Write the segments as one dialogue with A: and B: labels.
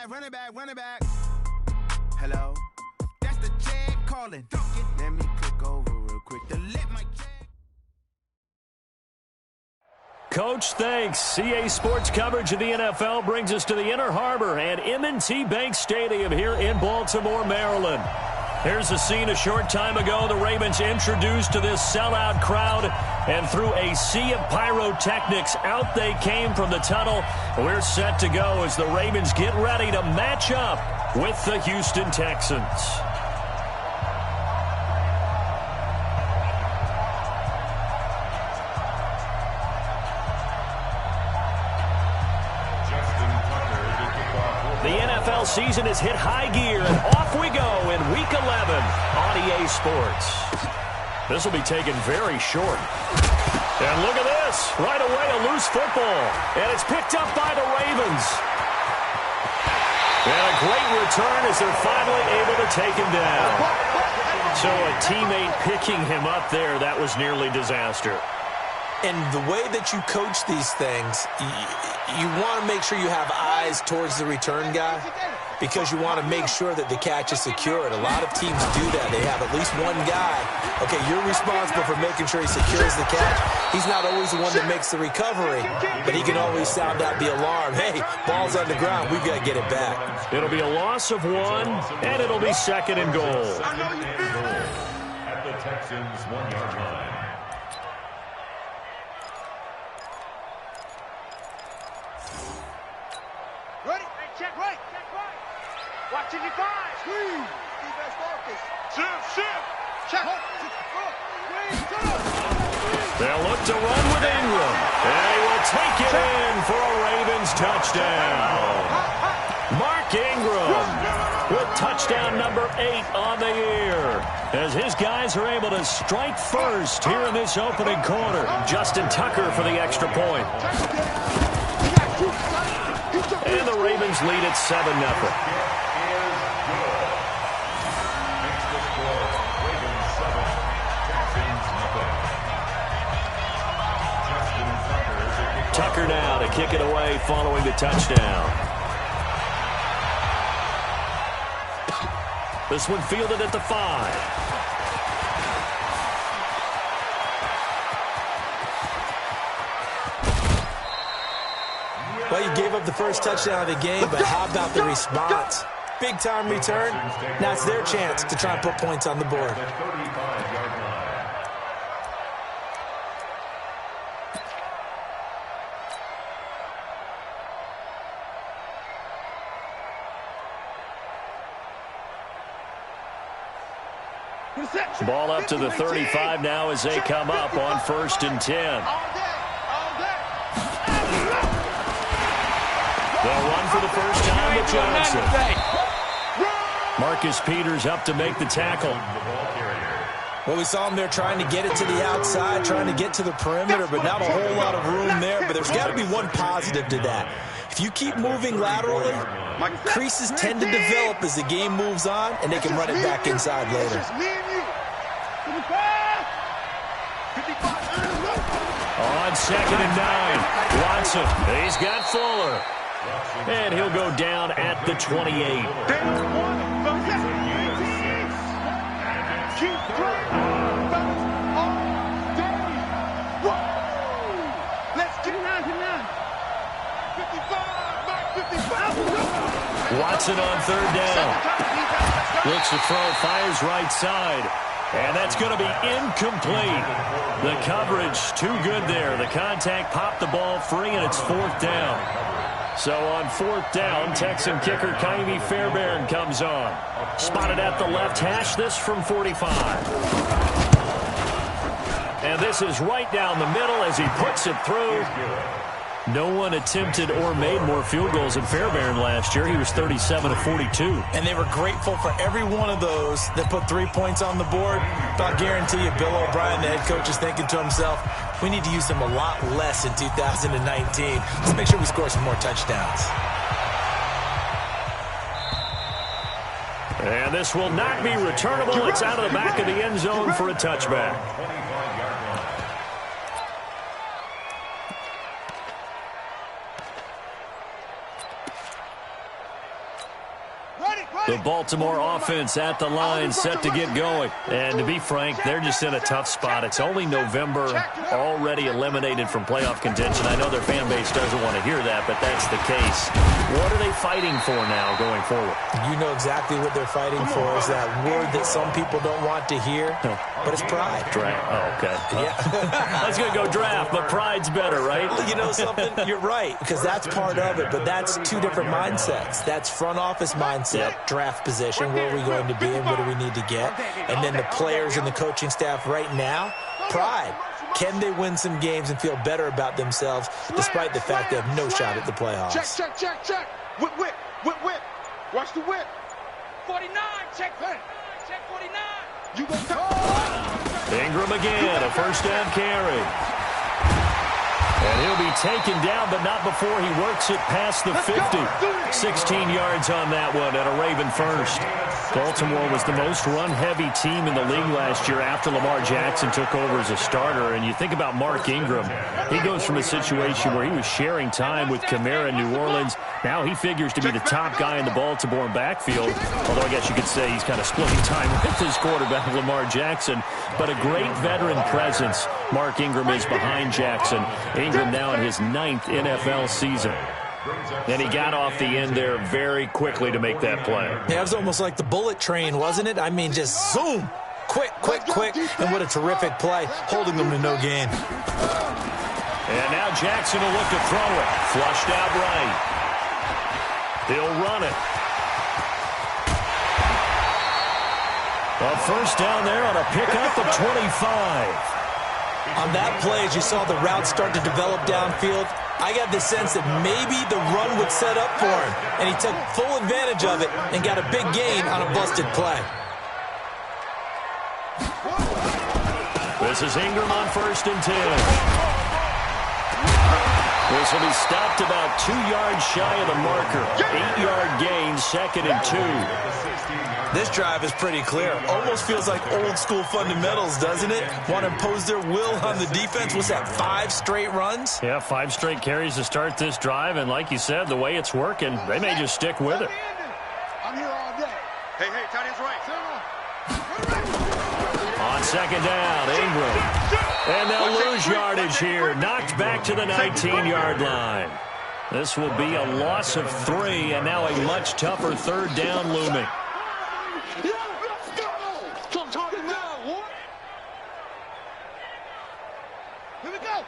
A: run it back. Hello? That's the Chad calling. Let me click over real quick to let my Chad.
B: Coach, thanks. CA Sports coverage of the NFL brings us to the Inner Harbor at M&T Bank Stadium here in Baltimore, Maryland. Here's the scene a short time ago. The Ravens introduced to this sellout crowd, and through a sea of pyrotechnics, out they came from the tunnel. We're set to go as the Ravens get ready to match up with the Houston Texans. The NFL season has hit high gear, and off we go in Week 11 on EA Sports. This will be taken very short. And look at this. Right away, a loose football. And it's picked up by the Ravens. And a great return as they're finally able to take him down. So a teammate picking him up there, that was nearly disaster.
C: And the way that you coach these things, you want to make sure you have eyes towards the return guy because you want to make sure that the catch is secured. A lot of teams do that. They have at least one guy. Okay, you're responsible for making sure he secures the catch. He's not always the one that makes the recovery, but he can always sound out the alarm. Hey, ball's on the ground. We've got to get it back.
B: It'll be a loss of 1, and it'll be 2nd and goal.
D: At the Texans' 1-yard line.
E: Ready? Hey, check right. Watching the five. Squeeze. Defense focus. Shift. Check.
B: They'll look to run with Ingram. And he will take it in for a Ravens touchdown. Mark Ingram with touchdown number 8 on the year. As his guys are able to strike first here in this opening quarter. Justin Tucker for the extra point. And the Ravens lead at 7-0. Tucker now to kick it away following the touchdown. This one fielded at the 5.
C: Well, you gave up the first touchdown of the game, but how about the response? Big-time return. Now it's their chance to try and put points on the board.
B: Ball up to the 35 now as they come up on 1st and 10. They'll run for the first time with Johnson. Marcus Peters up to make the tackle.
C: Well, we saw him there trying to get it to the outside, trying to get to the perimeter, but not a whole lot of room there. But there's got to be one positive to that. If you keep moving laterally, creases tend to develop as the game moves on, and they can run it back inside later.
B: On 2nd and 9, Watson. He's got Fuller. And he'll go down at the 28. Watson on 3rd down. Looks to throw, fires right side. And that's going to be incomplete. The coverage too good there. The contact popped the ball free, and it's 4th down. So on 4th down, Texan kicker Cmperry Fairbairn comes on. Spotted at the left hash, this from 45. And this is right down the middle as he puts it through. No one attempted or made more field goals than Fairbairn last year. He was 37 of 42.
C: And they were grateful for every one of those that put 3 points on the board. But I'll guarantee you, Bill O'Brien, the head coach, is thinking to himself, we need to use them a lot less in 2019. Let's make sure we score some more touchdowns.
B: And this will not be returnable. It's out of the back of the end zone for a touchback. The Baltimore offense at the line, set to get going. And to be frank, they're just in a tough spot. It's only November, already eliminated from playoff contention. I know their fan base doesn't want to hear that, but that's the case. What are they fighting for now going forward?
C: You know exactly what they're fighting for is that word that some people don't want to hear, but it's pride.
B: Draft. Oh, okay.
C: Yeah.
B: I was going to go draft, but pride's better, right?
C: You know something? You're right, because that's part of it, but that's two different mindsets. That's front office mindset, draft position, where are we going to be and what do we need to get? And then the players and the coaching staff right now, pride. Can they win some games and feel better about themselves despite the fact they have no shot at the playoffs?
E: Check. Whip. Watch the whip. 49, check 49. You go
B: Ingram again, a first down carry. And he'll be taken down, but not before he works it past the 50. 16 yards on that one and a Raven first. Baltimore was the most run-heavy team in the league last year after Lamar Jackson took over as a starter. And you think about Mark Ingram. He goes from a situation where he was sharing time with Cmperry in New Orleans. Now he figures to be the top guy in the Baltimore backfield. Although I guess you could say he's kind of splitting time with his quarterback, Lamar Jackson. But a great veteran presence. Mark Ingram is behind Jackson. Ingram now in his 9th NFL season. And he got off the end there very quickly to make that play.
C: Yeah, it was almost like the bullet train, wasn't it? I mean, just zoom. Quick. And what a terrific play, holding them to no gain.
B: And now Jackson will look to throw it. Flushed out right. He'll run it. A first down there on a pickup of 25.
C: On that play, as you saw the route start to develop downfield, I got the sense that maybe the run would set up for him, and he took full advantage of it and got a big gain on a busted play.
B: This is Ingram on 1st and 10. This will be stopped about 2 yards shy of the marker. 8-yard gain, 2nd and 2.
C: This drive is pretty clear. Almost feels like old school fundamentals, doesn't it? Want to impose their will on the defense. What's that, 5 straight runs?
B: Yeah, 5 straight carries to start this drive. And like you said, the way it's working, they may just stick with it.
E: I'm here all day. Hey, tight end's right.
B: On 2nd down, Ingram. And they'll lose yardage here. Knocked back to the 19-yard line. This will be a loss of 3, and now a much tougher 3rd down looming.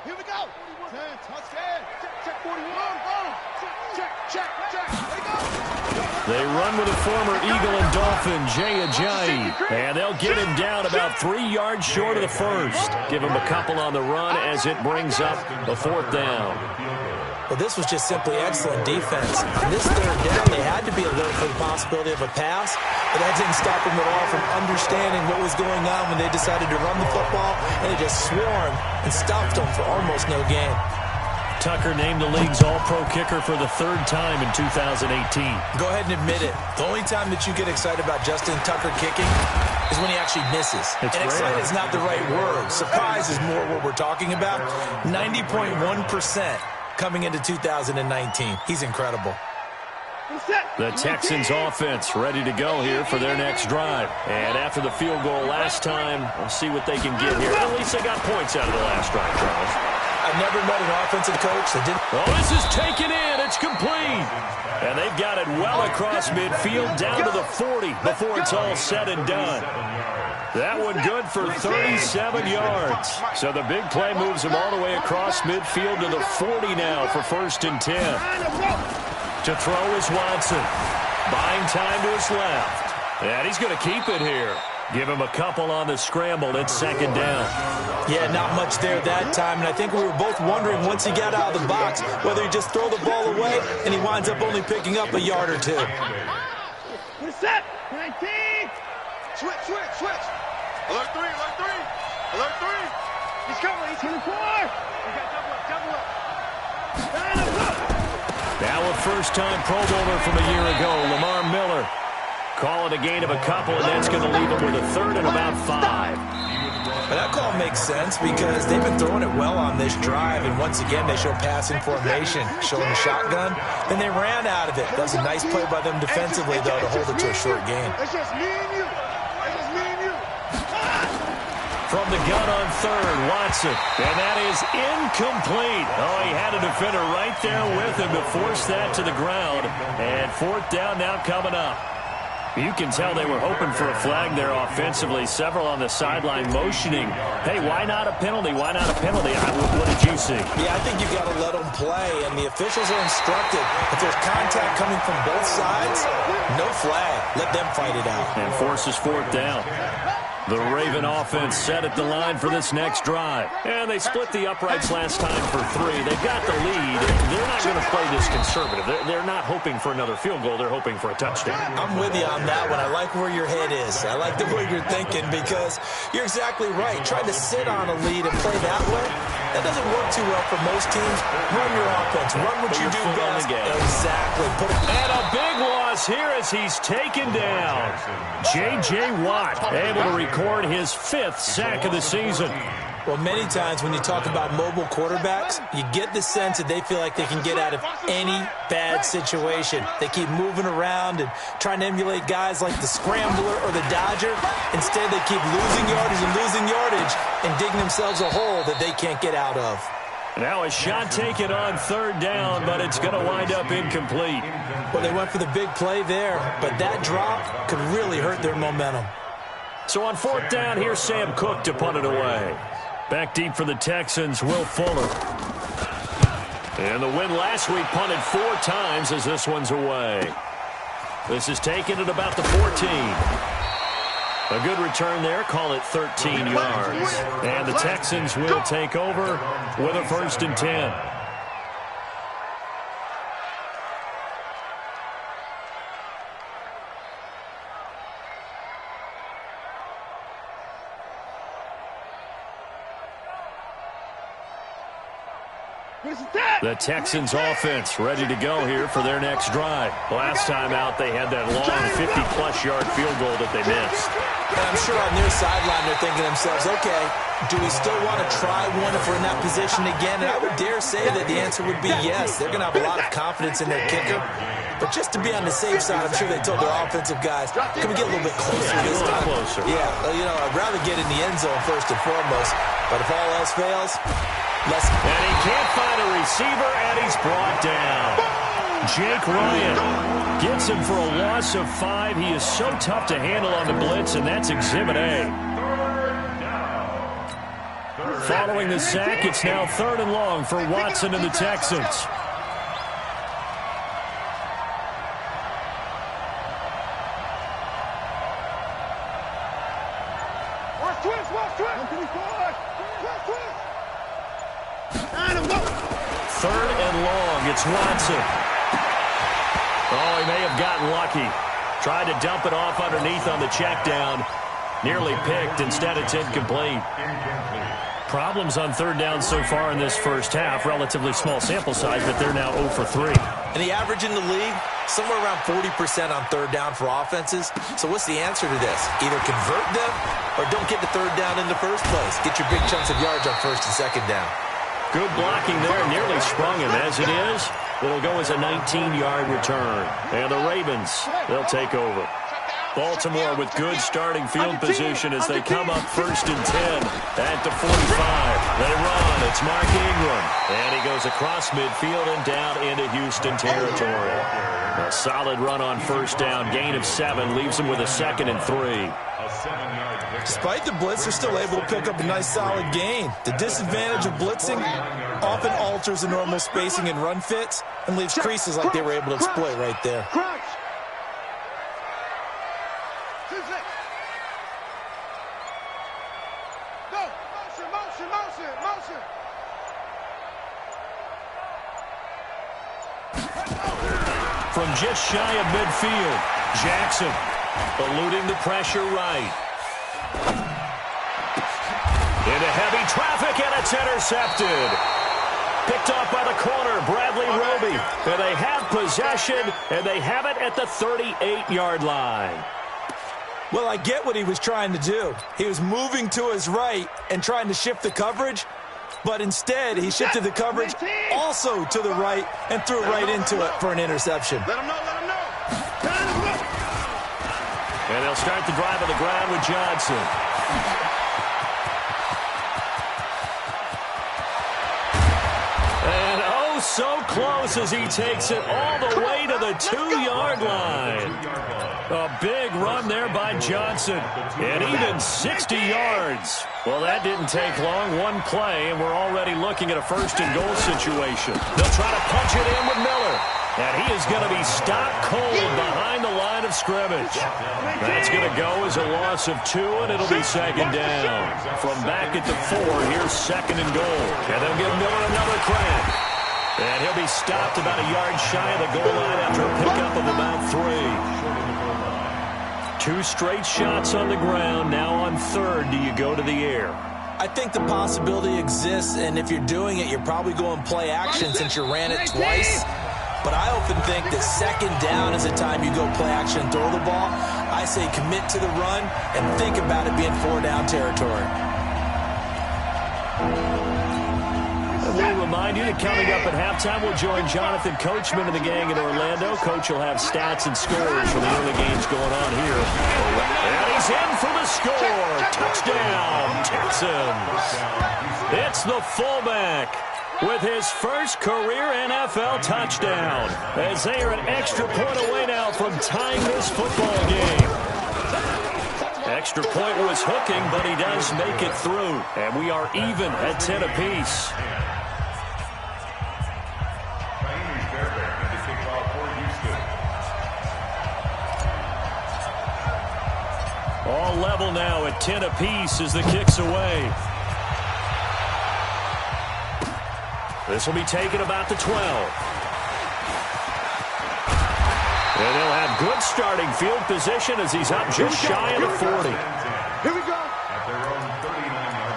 E: Here we go. 10, touchdown. Check 41. Check.
B: They run with a former Eagle and Dolphin, Jay Ajayi. And they'll get him down about 3 yards short of the first. Give him a couple on the run as it brings up the 4th down.
C: Well, this was just simply excellent defense. On this 3rd down, they had to be alert for the possibility of a pass, but that didn't stop them at all from understanding what was going on when they decided to run the football, and they just swarmed and stopped them for almost no gain.
B: Tucker named the league's all-pro kicker for the 3rd time in 2018.
C: Go ahead and admit it. The only time that you get excited about Justin Tucker kicking is when he actually misses. And excited is not the right word. Surprise is more what we're talking about. 90.1%. coming into 2019. He's incredible.
B: The Texans offense ready to go here for their next drive. And after the field goal last time, we'll see what they can get here. At least they got points out of the last drive, Charles.
C: I've never met an offensive coach that didn't...
B: Oh, this is taken in. It's complete. And they've got it well across midfield down to the 40 before it's all said and done. That one good for 37 yards. So the big play moves him all the way across midfield to the 40 now for 1st and 10. To throw is Watson. Buying time to his left. And he's going to keep it here. Give him a couple on the scramble. It's 2nd down.
C: Yeah, not much there that time. And I think we were both wondering once he got out of the box whether he'd just throw the ball away and he winds up only picking up a yard or two.
E: Set. 19. Switch. Alert 3. Alert 3. He's coming. He's going to score. We got double up.
B: Now a first-time Pro Bowler from a year ago, Lamar Miller. Call it a gain of a couple, and that's going to leave him with a 3rd and about 5.
C: But that call makes sense because they've been throwing it well on this drive, and once again they show passing formation, showing the shotgun. Then they ran out of it. That was a nice play by them defensively, though, to hold it to a short gain.
E: It's just me and you. It's just me and you.
B: From the gun on third, Watson. And that is incomplete. Oh, he had a defender right there with him to force that to the ground. And fourth down now coming up. You can tell they were hoping for a flag there offensively. Several on the sideline motioning. Hey, why not a penalty? Why not a penalty? What did you see?
C: Yeah, I think you've got to let them play, and the officials are instructed. If there's contact coming from both sides, no flag. Let them fight it out.
B: And forces fourth down. The Raven offense set at the line for this next drive. And they split the uprights last time for 3. They've got the lead. They're not going to play this conservative. They're not hoping for another field goal. They're hoping for a touchdown.
C: I'm with you on that one. I like where your head is. I like the way you're thinking because you're exactly right. Trying to sit on a lead and play that way, that doesn't work too well for most teams. Run your offense. Run what you do best. Exactly.
B: And a big loss here as he's taken down. J.J. Watt able to record his 5th sack of the season.
C: Well, many times when you talk about mobile quarterbacks, you get the sense that they feel like they can get out of any bad situation. They keep moving around and trying to emulate guys like the Scrambler or the Dodger. Instead, they keep losing yardage and digging themselves a hole that they can't get out of.
B: Now a shot taken on third down, but it's going to wind up incomplete.
C: Well, they went for the big play there, but that drop could really hurt their momentum.
B: So on fourth down, here's Sam Cook to punt it away. Back deep for the Texans, Will Fuller. And the win last week punted 4 times as this one's away. This is taken at about the 14. A good return there, call it 13 yards. And the Texans will take over with a 1st and 10. The Texans offense ready to go here for their next drive. Last time out, they had that long 50-plus yard field goal that they missed.
C: And I'm sure on their sideline they're thinking to themselves, okay, do we still want to try one if we're in that position again? And I would dare say that the answer would be yes. They're going to have a lot of confidence in their kicker. But just to be on the safe side, I'm sure they told their offensive guys, can we get a little bit closer this time?
B: Closer.
C: Yeah, I'd rather get in the end zone first and foremost. But if all else fails, let's...
B: And he can't find a receiver, and he's brought down. Jake Ryan gets him for a loss of 5. He is so tough to handle on the blitz, and that's Exhibit A. Following the sack, it's now 3rd and long for Watson and the Texans. Third and long, it's Watson. Oh, he may have gotten lucky. Tried to dump it off underneath on the check down. Nearly picked. Instead, it's incomplete. Problems on third down so far in this first half. Relatively small sample size, but they're now 0 for 3.
C: And the average in the league, somewhere around 40% on third down for offenses. So what's the answer to this? Either convert them or don't get the third down in the first place. Get your big chunks of yards on 1st and 2nd down.
B: Good blocking there. Nearly sprung him. As it is, it'll go as a 19-yard return. And the Ravens, they'll take over. Baltimore with good starting field position as they come up 1st and 10 at the 45. They run. It's Mark Ingram. And he goes across midfield and down into Houston territory. A solid run on 1st down. Gain of 7 leaves him with a 2nd and 3.
C: Despite the blitz, they're still able to pick up a nice solid gain. The disadvantage of blitzing often alters the normal spacing and run fits and leaves creases like they were able to exploit right there.
B: From just shy of midfield, Jackson eluding the pressure right. Into heavy traffic, and it's intercepted. Picked off by the corner, Bradley Roby. And they have possession, and they have it at the 38-yard line.
C: Well, I get what he was trying to do. He was moving to his right and trying to shift the coverage, but instead he shifted the coverage also to the right and threw right into it for an interception.
E: Let him know, let him know.
B: And they'll start the drive on the ground with Johnson. And oh, so close as he takes it all the way to the 2-yard line. A big run there by Johnson. And even 60 yards. Well, that didn't take long. One play, and we're already looking at a first-and-goal situation. They'll try to punch it in with Miller. And he is going to be stopped cold behind the line of scrimmage. That's going to go as a loss of 2, and it'll be second down. From back at the 4, here's second and goal. And they'll give Miller another crack. And he'll be stopped about a yard shy of the goal line after a pickup of about 3. 2 straight shots on the ground. Now on third, do you go to the air?
C: I think the possibility exists, and if you're doing it, you're probably going play action since you ran it twice. But I often think that second down is the time you go play action and throw the ball. I say commit to the run and think about it being 4-down territory.
B: We'll remind you that coming up at halftime, we'll join Jonathan Coachman and the gang in Orlando. Coach will have stats and scores from the early games going on here. And he's in for the score. Touchdown, Texans. It's the fullback with his first career NFL touchdown, as they are an extra point away now from tying this football game. Extra point was hooking, but he does make it through, and we are even at 10 apiece. All level now at 10 apiece as the kick's away. This will be taken about the 12. And they'll have good starting field position as he's up just shy of the 40.
E: Here we go.
D: At their own 39-yard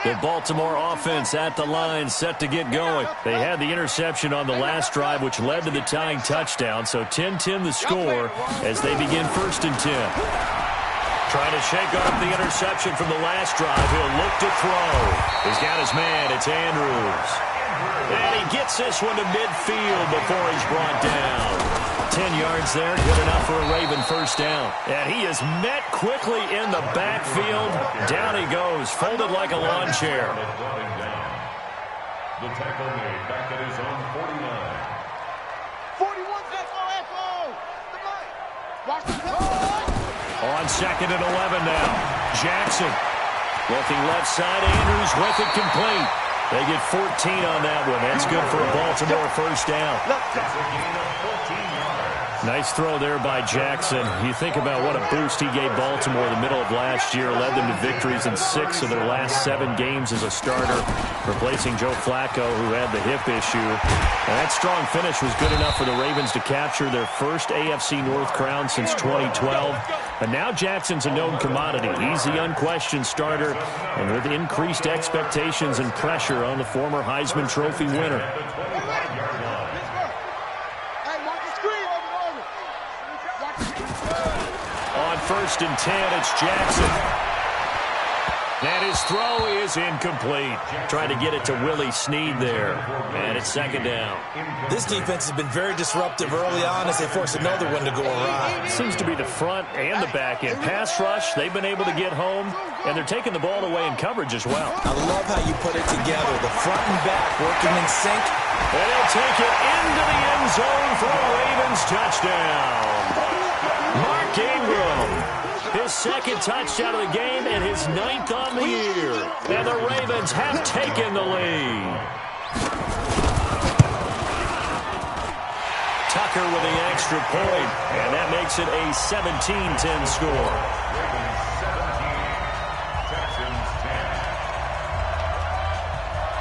D: line.
B: The Baltimore offense at the line, set to get going. They had the interception on the last drive, which led to the tying touchdown. So 10-10 the score as they begin first and 10. Trying to shake off the interception from the last drive. He'll look to throw. He's got his man. It's Andrews. And he gets this one to midfield before he's brought down. 10 yards there, good enough for a Raven first down. And he is met quickly in the backfield. Down he goes, folded like a lawn chair.
D: The tackle made back at his own 49.
E: 41, echo. Watch the play.
B: On second and 11 now. Jackson looking left side. Andrews with it complete. They get 14 on that one. That's good for a Baltimore first down.
D: That's a gain of 14 yards.
B: Nice throw there by Jackson. You think about what a boost he gave Baltimore in the middle of last year. Led them to victories in 6 of their last 7 games as a starter, replacing Joe Flacco, who had the hip issue. And that strong finish was good enough for the Ravens to capture their first AFC North crown since 2012. And now Jackson's a known commodity. He's the unquestioned starter, and with increased expectations and pressure on the former Heisman Trophy winner. On first and 10, it's Jackson. And his throw is incomplete. Trying to get it to Willie Snead there. And it's second down.
C: This defense has been very disruptive early on as they force another one to go awry.
B: Seems to be the front and the back end. Pass rush, they've been able to get home, and they're taking the ball away in coverage as well.
C: I love how you put it together. The front and back working in sync.
B: And he'll take it into the end zone for a Ravens touchdown. Mark Ingram. His second touchdown of the game and his 9th on the year. And the Ravens have taken the lead. Tucker with the extra point, and that makes it a 17-10 score.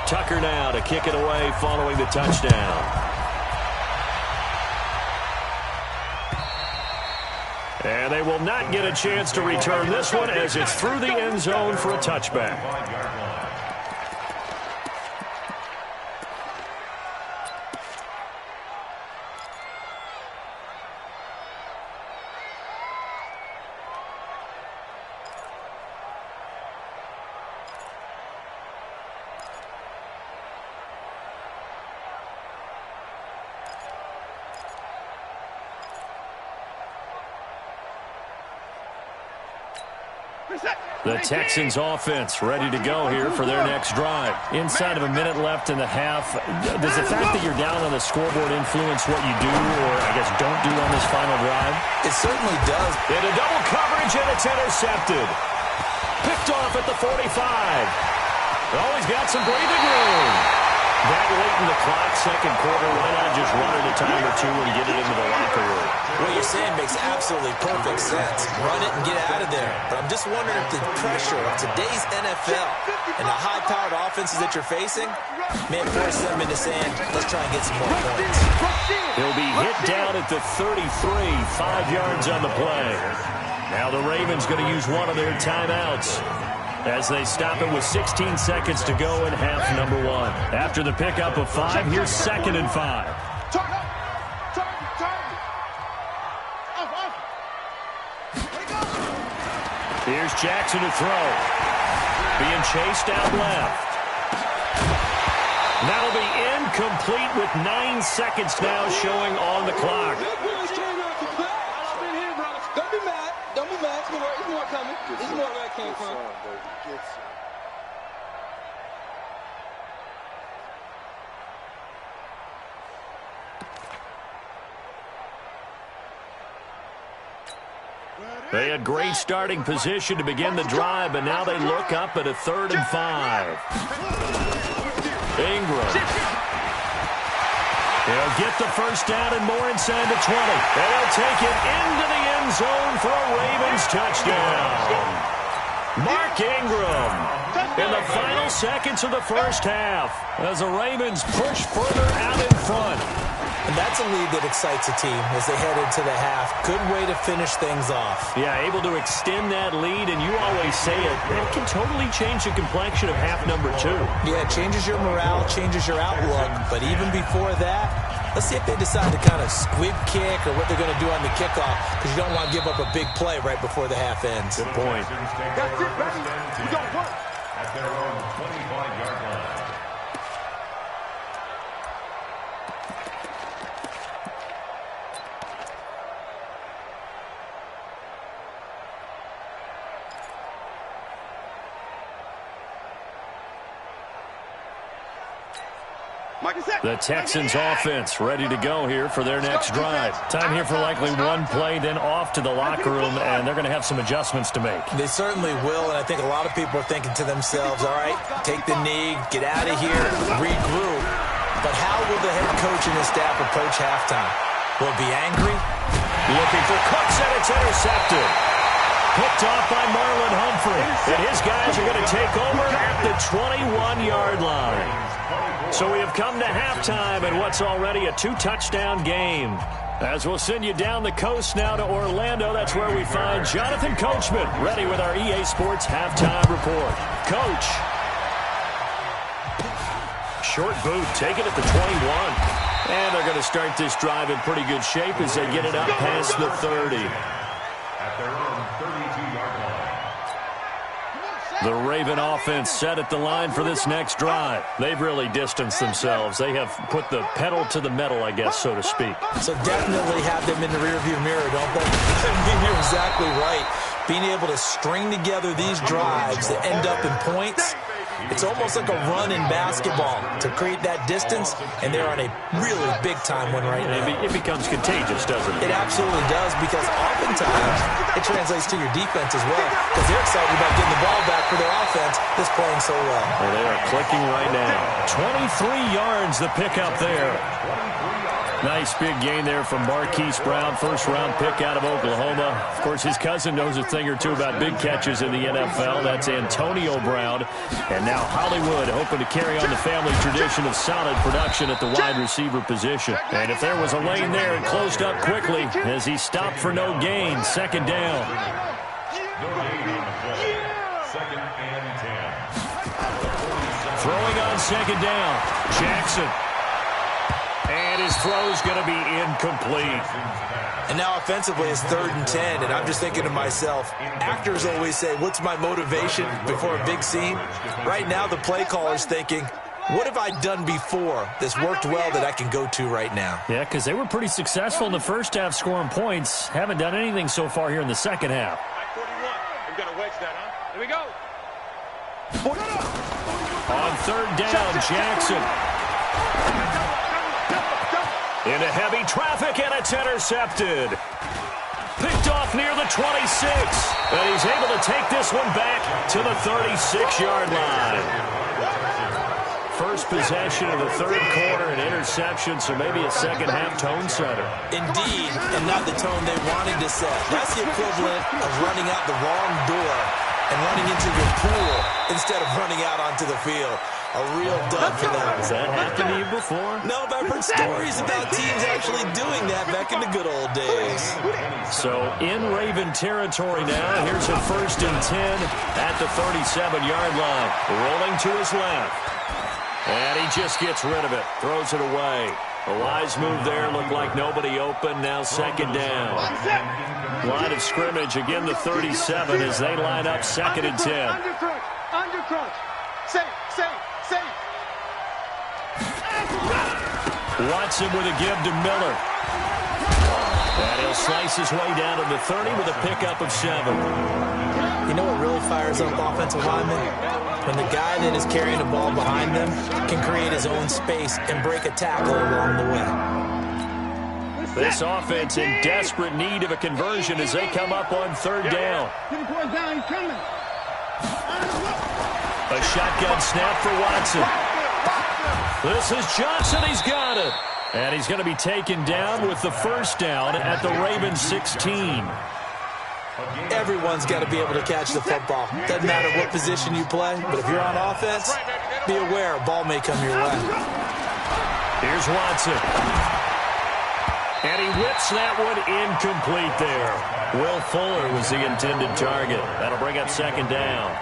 B: Tucker now to kick it away following the touchdown. And they will not get a chance to return this one as it's through the end zone for a touchback. The Texans offense ready to go here for their next drive. Inside of a minute left in the half, does the fact that you're down on the scoreboard influence what you do or, I guess, don't do on this final drive?
C: It certainly does.
B: Into double coverage, and it's intercepted. Picked off at the 45. Always got some breathing room. That late in the clock, second quarter, why not just run it a time or two and get it into the locker room?
C: What you're saying makes absolutely perfect sense. Run it and get out of there. But I'm just wondering if the pressure of today's NFL and the high-powered offenses that you're facing may force them into saying, let's try and get some more points.
B: He'll be hit down at the 33, 5 yards on the play. Now the Ravens going to use one of their timeouts as they stop it with 16 seconds to go in half number 1. After the pickup of 5, here's 2nd and 5. Here's Jackson to throw. Being chased out left. That'll be incomplete with 9 seconds now showing on the clock.
F: Don't be mad. Don't be mad. There's more coming. There's more where that came from.
B: They had great starting position to begin the drive, but now they look up at a 3rd and 5. Ingram. He'll get the first down and more inside the 20. And he'll take it into the end zone for a Ravens touchdown. Mark Ingram in the final seconds of the first half as the Ravens push further out in front.
C: And that's a lead that excites a team as they head into the half. Good way to finish things off.
B: Yeah, able to extend that lead, and you always say it can totally change the complexion of half number 2.
C: Yeah, it changes your morale, changes your outlook. But even before that, let's see if they decide to kind of squib kick or what they're going to do on the kickoff, because you don't want to give up a big play right before the half ends.
B: Good point.
E: That's it, baby. We don't work.
D: At their own 25-yard line.
B: The Texans offense ready to go here for their next drive. Time here for likely one play, then off to the locker room, and they're going to have some adjustments to make.
C: They certainly will, and I think a lot of people are thinking to themselves, all right, take the knee, get out of here, regroup. But how will the head coach and his staff approach halftime? Will it be angry?
B: Looking for Cooks, and it's intercepted. Picked off by Marlon Humphrey. And his guys are going to take over at the 21-yard line. So we have come to halftime in what's already a 2-touchdown game. As we'll send you down the coast now to Orlando, that's where we find Jonathan Coachman ready with our EA Sports Halftime Report. Coach. Short boot, take it at the 21. And they're going to start this drive in pretty good shape as they get it up past the 30.
D: At their own 32-yard line.
B: The Raven offense set at the line for this next drive. They've really distanced themselves. They have put the pedal to the metal, I guess, so to speak.
C: So definitely have them in the rearview mirror, don't they? I mean, you're exactly right. Being able to string together these drives that end up in points, it's almost like a run in basketball to create that distance, and they're on a really big-time one right now.
B: It becomes contagious, doesn't it?
C: It absolutely does, because oftentimes it translates to your defense as well, because they're excited about getting the ball back for their offense that's playing so well.
B: Well, they are clicking right now. 23 yards the pickup there. Nice big gain there from Marquise Brown, first-round pick out of Oklahoma. Of course, his cousin knows a thing or two about big catches in the NFL. That's Antonio Brown. And now Hollywood hoping to carry on the family tradition of solid production at the wide receiver position. And if there was a lane there, it closed up quickly as he stopped for no gain. 2nd down.
D: No gain on the play. 2nd and 10.
B: Throwing on 2nd down. Jackson. And his throw is going to be incomplete.
C: And now offensively it's 3rd and 10, and I'm just thinking to myself, actors always say, what's my motivation before a big scene? Right now the play caller's thinking, what have I done before that's worked well that I can go to right now?
B: Yeah, because they were pretty successful in the first half scoring points. Haven't done anything so far here in the second half.
E: 41. We've got to wedge that, huh?
B: On third down, Jackson. Into heavy traffic, and it's intercepted. Picked off near the 26. And he's able to take this one back to the 36-yard line. First possession of the third quarter, an interception, so maybe a second-half tone setter.
C: Indeed, and not the tone they wanted to set. That's the equivalent of running out the wrong door and running into your pool instead of running out onto the field. A real dud for them.
B: Has that happened to you before?
C: No, but I've heard stories about teams actually doing that back in the good old days.
B: So in Raven territory now, here's a 1st and 10 at the 37-yard line. Rolling to his left. And he just gets rid of it. Throws it away. A wise move there. Looked like nobody open. Now 2nd down. Line of scrimmage. Again, the 37 as they line up 2nd and 10.
E: Undercrunch. Safe.
B: Watson with a give to Miller. And he'll slice his way down to the 30 with a pickup of 7.
C: You know what really fires up offensive linemen? When the guy that is carrying the ball behind them can create his own space and break a tackle along the way.
B: This offense in desperate need of a conversion as they come up on 3rd down. A shotgun snap for Watson. This is Johnson. He's got it. And he's going to be taken down with the 1st down at the Ravens 16.
C: Everyone's got to be able to catch the football. Doesn't matter what position you play, but if you're on offense, be aware a ball may come your way.
B: Here's Watson. And he whips that one incomplete there. Will Fuller was the intended target. That'll bring up 2nd down.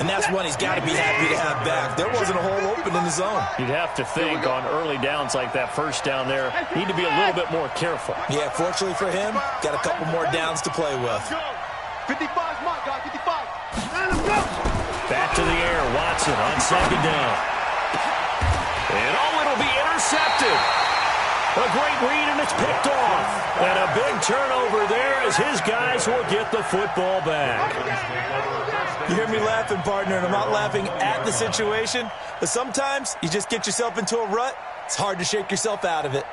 C: And that's one he's got to be happy to have back. There wasn't a hole open in the zone.
B: You'd have to think on early downs like that 1st down there, need to be a little bit more careful.
C: Yeah, fortunately for him, got a couple more downs to play with.
E: 55's mark, guy, 55.
B: Back to the air, Watson on 2nd down. And it'll be intercepted. A great read, and it's picked off. And a big turnover there as his guys will get the football back.
C: You hear me laughing, partner, and I'm not laughing at the situation, but sometimes you just get yourself into a rut. It's hard to shake yourself out of it.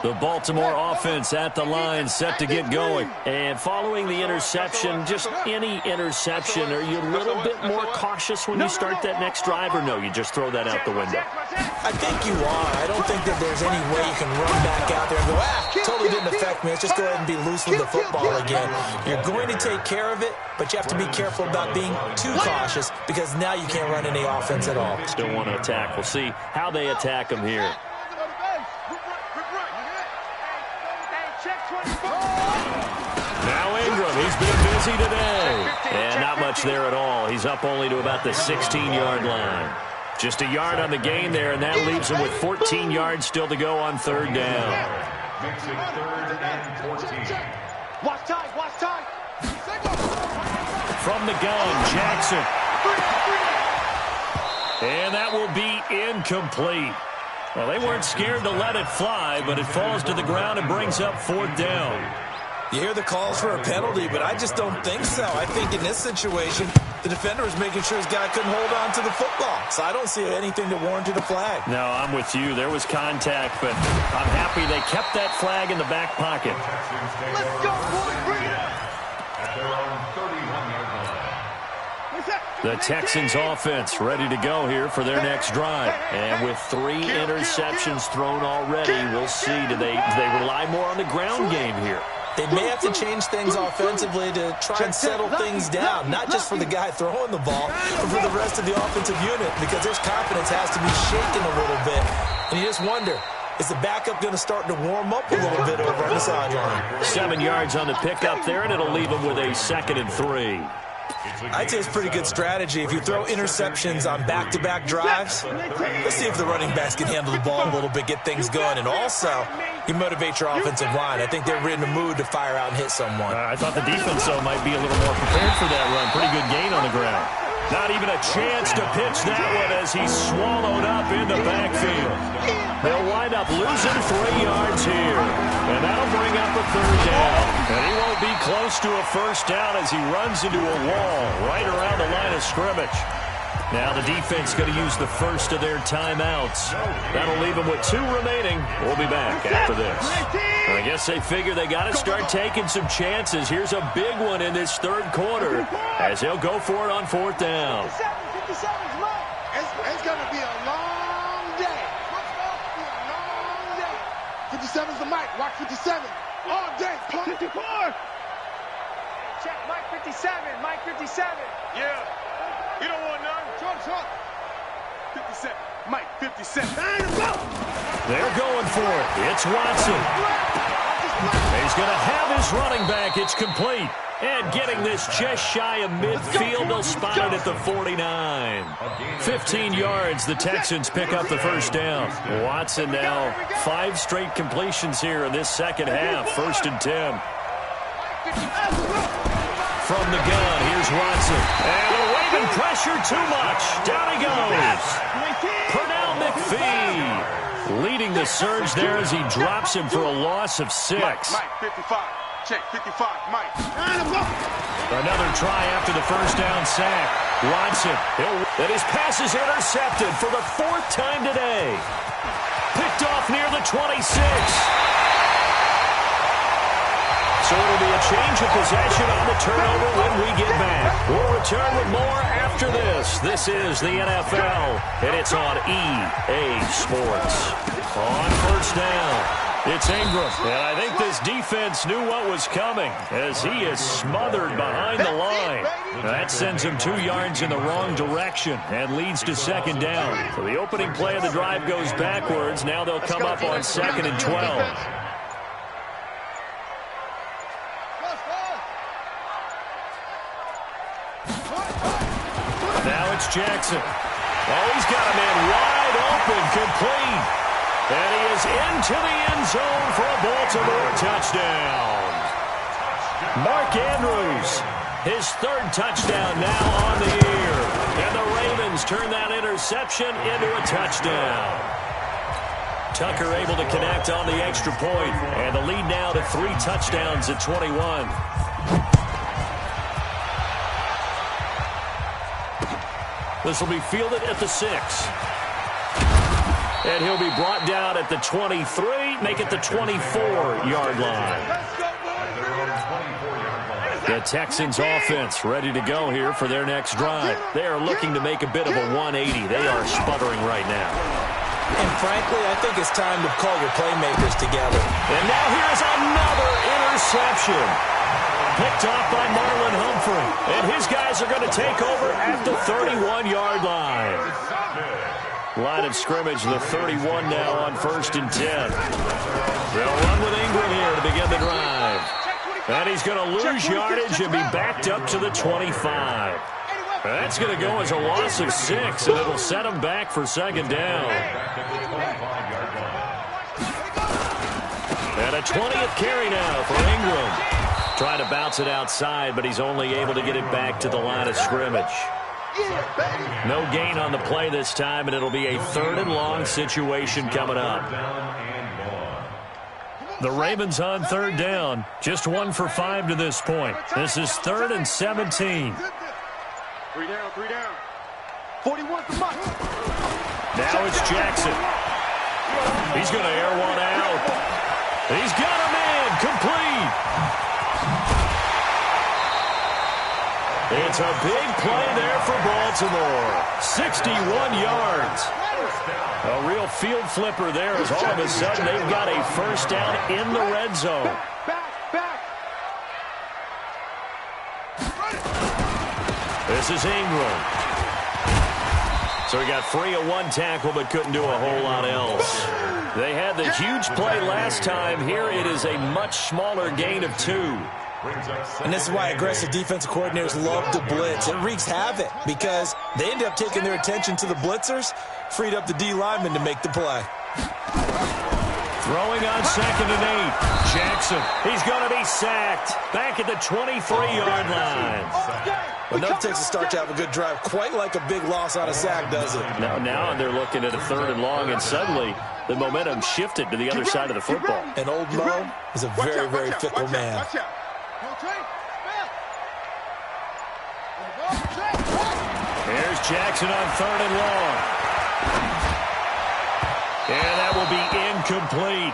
B: The Baltimore offense at the line, set to get going. And following the interception, just any interception, are you a little bit more cautious when you start that next drive, or no, you just throw that out the window?
C: I think you are. I don't think that there's any way you can run back out there and go, totally didn't affect me. Let's just go ahead and be loose with the football again. You're going to take care of it, but you have to be careful about being too cautious because now you can't run any offense at all.
B: Still want to attack. We'll see how they attack them here. Now Ingram, he's been busy today. And not much there at all. He's up only to about the 16-yard line. Just a yard on the gain there, and that leaves him with 14 yards still to go on 3rd down.
D: Makes it 3rd and 14.
E: Watch time.
B: From the gun, Jackson. And that will be incomplete. Well, they weren't scared to let it fly, but it falls to the ground and brings up 4th down.
C: You hear the calls for a penalty, but I just don't think so. I think in this situation, the defender was making sure his guy couldn't hold on to the football. So I don't see anything that warranted a flag.
B: No, I'm with you. There was contact, but I'm happy they kept that flag in the back pocket.
E: Let's go, boys. Bring it up.
D: At their own 31-yard line.
B: The Texans offense ready to go here for their next drive. And with 3 interceptions thrown already, we'll see. Do they rely more on the ground game here?
C: They may have to change things offensively to try and settle things down, not just for the guy throwing the ball, but for the rest of the offensive unit, because their confidence has to be shaken a little bit. And you just wonder, is the backup going to start to warm up a little bit over on the sideline?
B: 7 yards on the pickup there, and it'll leave them with a 2nd and 3.
C: I'd say it's pretty good strategy. If you throw interceptions on back-to-back drives, let's see if the running backs can handle the ball a little bit, get things going, and also you motivate your offensive line. I think they're in the mood to fire out and hit someone.
B: I thought the defense, though, might be a little more prepared for that run. Pretty good gain on the ground. Not even a chance to pitch that one as he's swallowed up in the backfield. They'll wind up losing 3 yards here. And that'll bring up a 3rd down. And he won't be close to a 1st down as he runs into a wall right around the line of scrimmage. Now the defense going to use the first of their timeouts. That'll leave them with 2 remaining. We'll be back after this. I guess they figure they got to start taking some chances. Here's a big one in this 3rd quarter as they'll go for it on 4th down.
E: 57's Mike. It's going to be a long day. It's going to be a long day. 57's the Mike. Watch 57 all day. 54. Check Mike 57. Mike 57. Yeah. You don't want none. Short. 57. Mike, 57.
B: They're going for it. It's Watson. He's going to have his running back. It's complete. And getting this just shy of midfield, they'll spot it at the 49. 15 yards, the Texans pick up the 1st down. Watson now 5 straight completions here in this 2nd half. 1st and 10. From the gun, here's Watson. And the Raven pressure too much. Down he goes. Pernell McPhee leading the surge there as he drops him for a loss of 6.
E: Mike, 55. Check, 55, Mike.
B: Another try after the 1st down sack. Watson, and his pass is intercepted for the 4th time today. Picked off near the 26. So it'll be a change of possession on the turnover when we get back. We'll return with more after this. This is the NFL, and it's on EA Sports. On 1st down, it's Ingram. And I think this defense knew what was coming as he is smothered behind the line. That sends him 2 yards in the wrong direction and leads to 2nd down. So the opening play of the drive goes backwards. Now they'll come up on 2nd and 12. Now it's Jackson. Oh, he's got a man wide open, complete. And he is into the end zone for a Baltimore touchdown. Mark Andrews, his 3rd touchdown now on the year. And the Ravens turn that interception into a touchdown. Tucker able to connect on the extra point. And the lead now to 3 touchdowns at 21. This will be fielded at the 6. And he'll be brought down at the 23, make it the 24-yard line. The Texans offense ready to go here for their next drive. They are looking to make a bit of a 180. They are sputtering right now.
C: And frankly, I think it's time to call your playmakers together.
B: And now here's another interception. Picked off by Marlon Humphrey. And his guys are going to take over at the 31-yard line. Line of scrimmage, the 31 now on 1st and 10. They'll run with Ingram here to begin the drive. And he's going to lose yardage and be backed up to the 25. That's going to go as a loss of 6, and it'll set him back for 2nd down. And a 20th carry now for Ingram. Trying to bounce it outside, but he's only able to get it back to the line of scrimmage. No gain on the play this time, and it'll be a 3rd and long situation coming up. The Ravens on 3rd down. Just 1 for 5 to this point. This is 3rd and 17.
E: 3 down, 3 down. 41 for Mike.
B: Now it's Jackson. He's going to air one out. He's got a man complete. It's a big play there for Baltimore. 61 yards. A real field flipper there as all of a sudden they've got a 1st down in the red zone.
E: Back.
B: This is Ingram. So he got free of 1 tackle but couldn't do a whole lot else. They had the huge play last time. Here it is a much smaller gain of 2.
C: And this is why aggressive defensive coordinators love to blitz. It wreaks havoc because they end up taking their attention to the blitzers, freed up the D lineman to make the play.
B: Throwing on 2nd and 8. Jackson, he's going to be sacked. Back at the 23-yard line.
C: But nothing takes a start to have a good drive, quite like a big loss on a sack, does it?
B: Now they're looking at a 3rd and long, and suddenly the momentum shifted to the other side of the football.
C: And old Mo is a very, very fickle man.
B: Here's Jackson on 3rd and long. And that will be incomplete.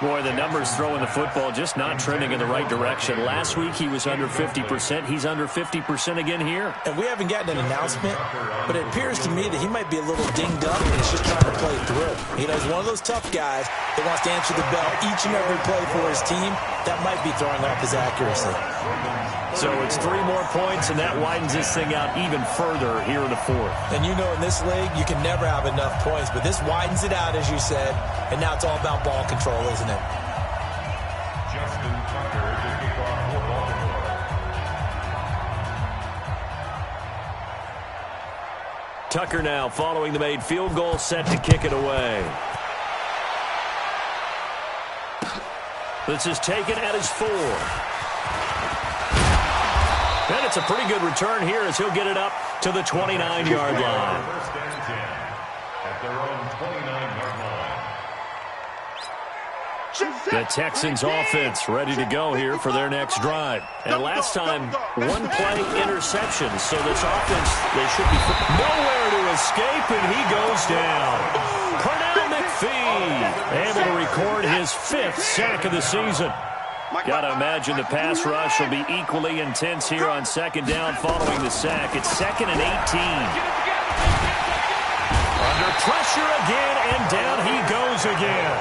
B: Boy, the numbers throwing the football just not trending in the right direction. Last week he was under 50%. He's under 50% again here.
C: And we haven't gotten an announcement, but it appears to me that he might be a little dinged up and he's just trying to play through. He's one of those tough guys that wants to answer the bell each and every play for his team. That might be throwing off his accuracy.
B: So it's 3 more points, and that widens this thing out even further here in the 4th.
C: And you know in this league, you can never have enough points, but this widens it out, as you said, and now it's all about ball control, isn't it?
D: Justin Tucker to kick off for Baltimore.
B: Tucker now following the made field goal, set to kick it away. This is taken at his 4. And it's a pretty good return here as he'll get it up to the 29-yard line.
D: First and 10 at their own 29-yard line.
B: The Texans offense ready to go here for their next drive. And last time, 1-play interception. So this offense, they should be nowhere to escape, and he goes down. Pernell McPhee able to record his 5th sack of the season. Got to imagine the pass rush will be equally intense here on 2nd down following the sack. It's 2nd and 18. Under pressure again, and down he goes again.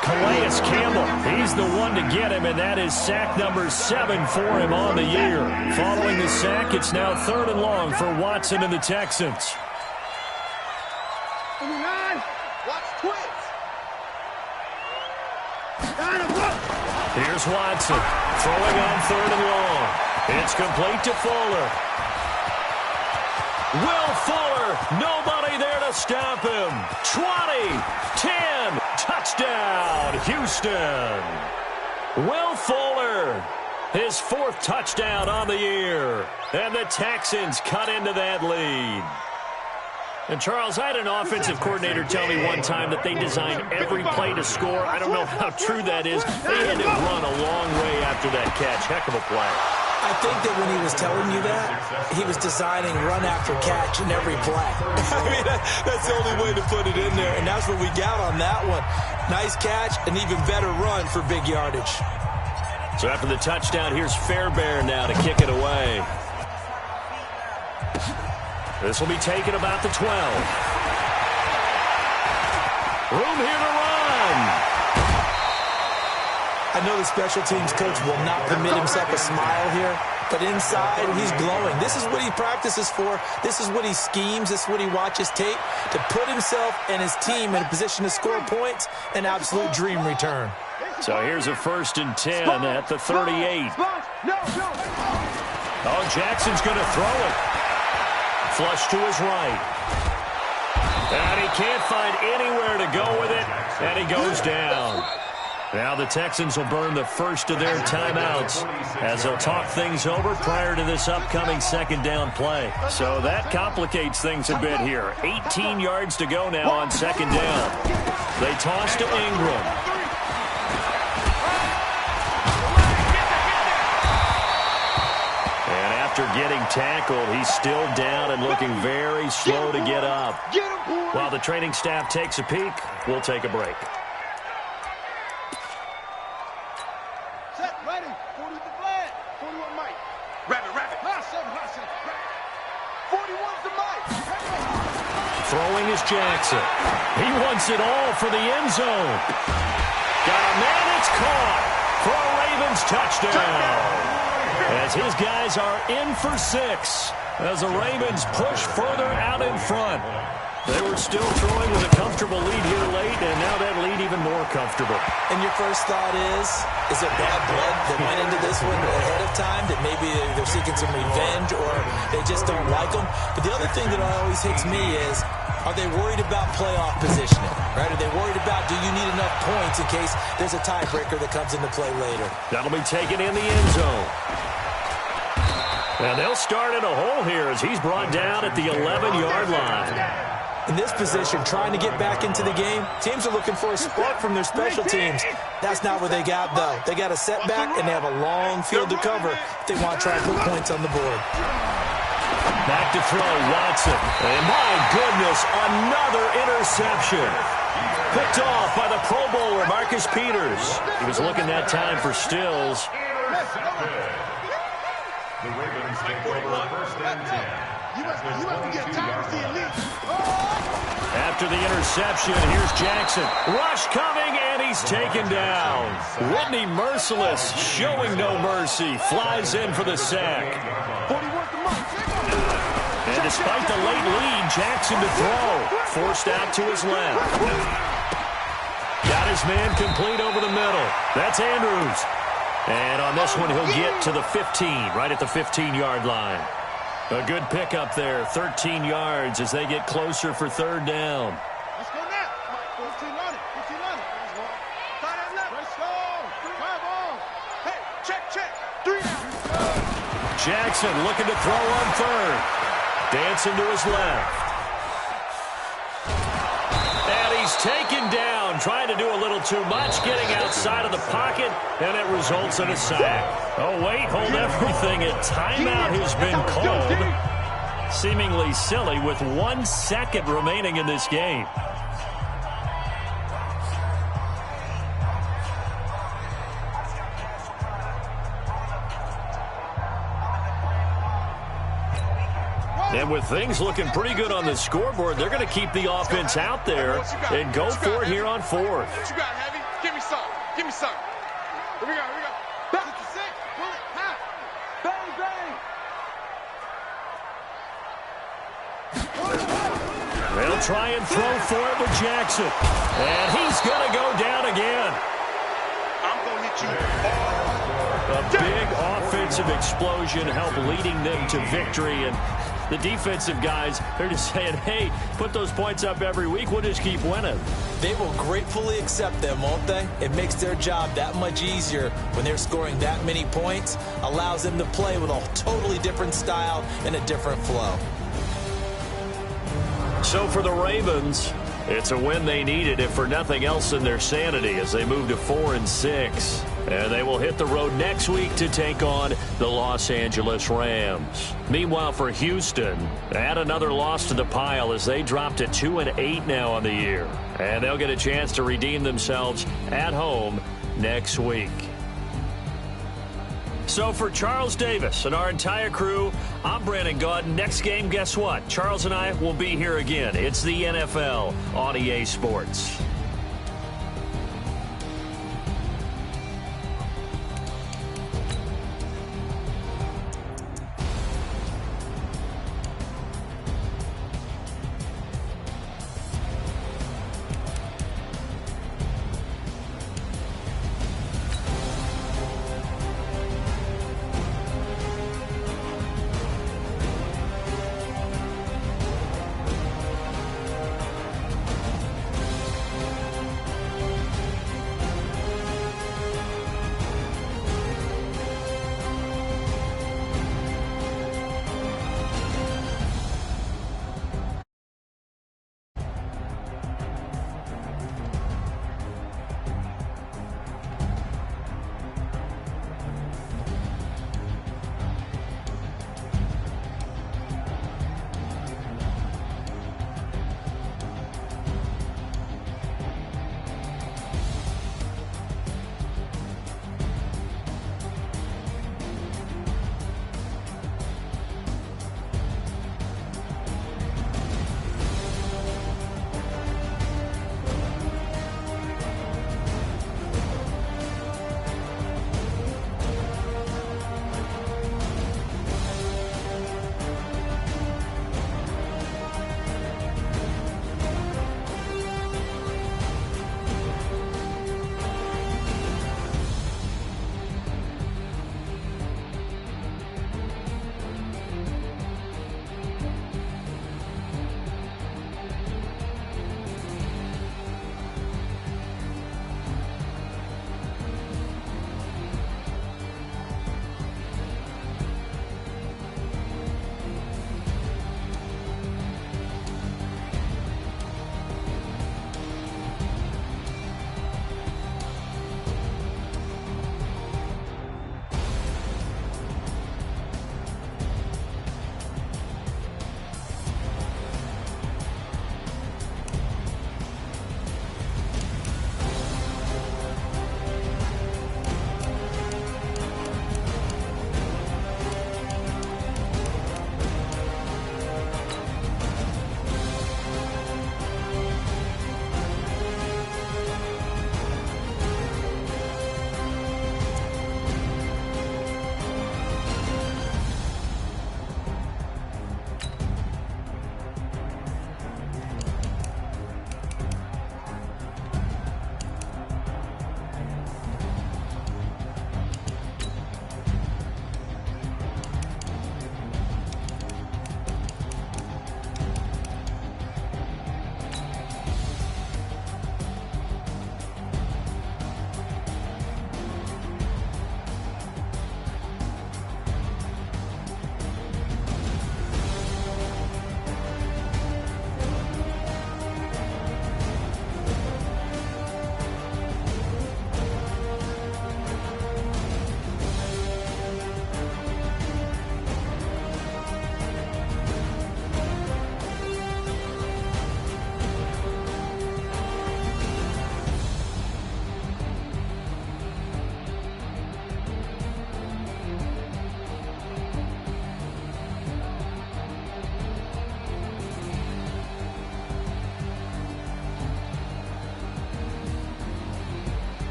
B: Calais Campbell, he's the one to get him, and that is sack number 7 for him on the year. Following the sack, it's now 3rd and long for Watson and the Texans. Here's Watson, throwing on 3rd and long. It's complete to Fuller. Will Fuller, nobody there to stop him. 20, 10, touchdown, Houston. Will Fuller, his 4th touchdown on the year. And the Texans cut into that lead. And, Charles, I had an offensive coordinator tell me one time that they designed every play to score. I don't know how true that is. They had to run a long way after that catch. Heck of a play.
C: I think that when he was telling you that, he was designing run after catch in every play. I mean, that's the only way to put it in there, and that's what we got on that one. Nice catch, an even better run for big yardage.
B: So after the touchdown, here's Fairbairn now to kick it away. This will be taken about the 12. Room here to run.
C: I know the special teams coach will not permit himself a smile here, but inside he's glowing. This is what he practices for. This is what he schemes. This is what he watches tape to put himself and his team in a position to score points. An absolute dream return.
B: So here's a 1st and 10 at the 38. Oh, Jackson's going to throw it. Flush to his right. And he can't find anywhere to go with it, and he goes down. Now the Texans will burn the first of their timeouts as they'll talk things over prior to this upcoming 2nd down play. So that complicates things a bit here. 18 yards to go now on 2nd down. They toss to Ingram. After getting tackled, he's still down and looking very slow to get up. While the training staff takes a peek, we'll take a break.
E: Set, ready. 40 the flag. 41 Mike. Rabbit. Hot 7. 41's the Mike.
B: Throwing is Jackson. He wants it all for the end zone. Got a man, it's caught for a Ravens touchdown. As his guys are in for 6 as the Ravens push further out in front. They were still throwing with a comfortable lead here late, and now that lead even more comfortable.
C: And your first thought is it bad blood that went into this one ahead of time, that maybe they're seeking some revenge or they just don't like them? But the other thing that always hits me is, are they worried about playoff positioning? Right? Are they worried about, do you need enough points in case there's a tiebreaker that comes into play later?
B: That'll be taken in the end zone. And they'll start in a hole here as he's brought down at the 11-yard line.
C: In this position, trying to get back into the game, teams are looking for a spark from their special teams. That's not what they got, though. They got a setback, and they have a long field to cover if they want to try to put points on the board.
B: Back to throw, Watson. And my goodness, another interception. Picked off by the Pro Bowler, Marcus Peters. He was looking that time for Stills.
D: The Ravens take over first and 10.
E: You must get tired of seeing me.
B: After the interception, here's Jackson. Rush coming, and he's taken down. Whitney Merciless, showing no mercy, flies in for the sack. And despite the late lead, Jackson to throw. Forced out to his left. Got his man complete over the middle. That's Andrews. And on this one, he'll get to the 15, right at the 15-yard line. A good pickup there, 13 yards as they get closer for third down.
E: Let's go now. 15 on it. 15 on it. Let's go. Come on. Hey, check. 3 down.
B: Jackson looking to throw on third. Dancing to his left. And he's taken down, trying to do a little too much, getting outside of the pocket, and it results in a sack. Oh, wait, hold everything. A timeout has been called. Seemingly silly with 1 second remaining in this game. And with things looking pretty good on the scoreboard, they're going to keep the offense out there and go for it here on fourth.
E: What you got, Heavy? Give me some. Here we go. Back to 6. Pull it. Half. Bang.
B: They'll try and throw for it with Jackson. And he's going to go down again.
E: I'm going to hit you all.
B: A big offensive explosion helped leading them to victory. And the defensive guys, they're just saying, hey, put those points up every week. We'll just keep winning.
C: They will gratefully accept them, won't they? It makes their job that much easier when they're scoring that many points. Allows them to play with a totally different style and a different flow.
B: So for the Ravens, it's a win they needed, if for nothing else than their sanity, as they move to 4-6. And they will hit the road next week to take on the Los Angeles Rams. Meanwhile, for Houston, add another loss to the pile as they drop to 2-8 now on the year. And they'll get a chance to redeem themselves at home next week. So for Charles Davis and our entire crew, I'm Brandon Gaudin. Next game, guess what? Charles and I will be here again. It's the NFL on EA Sports.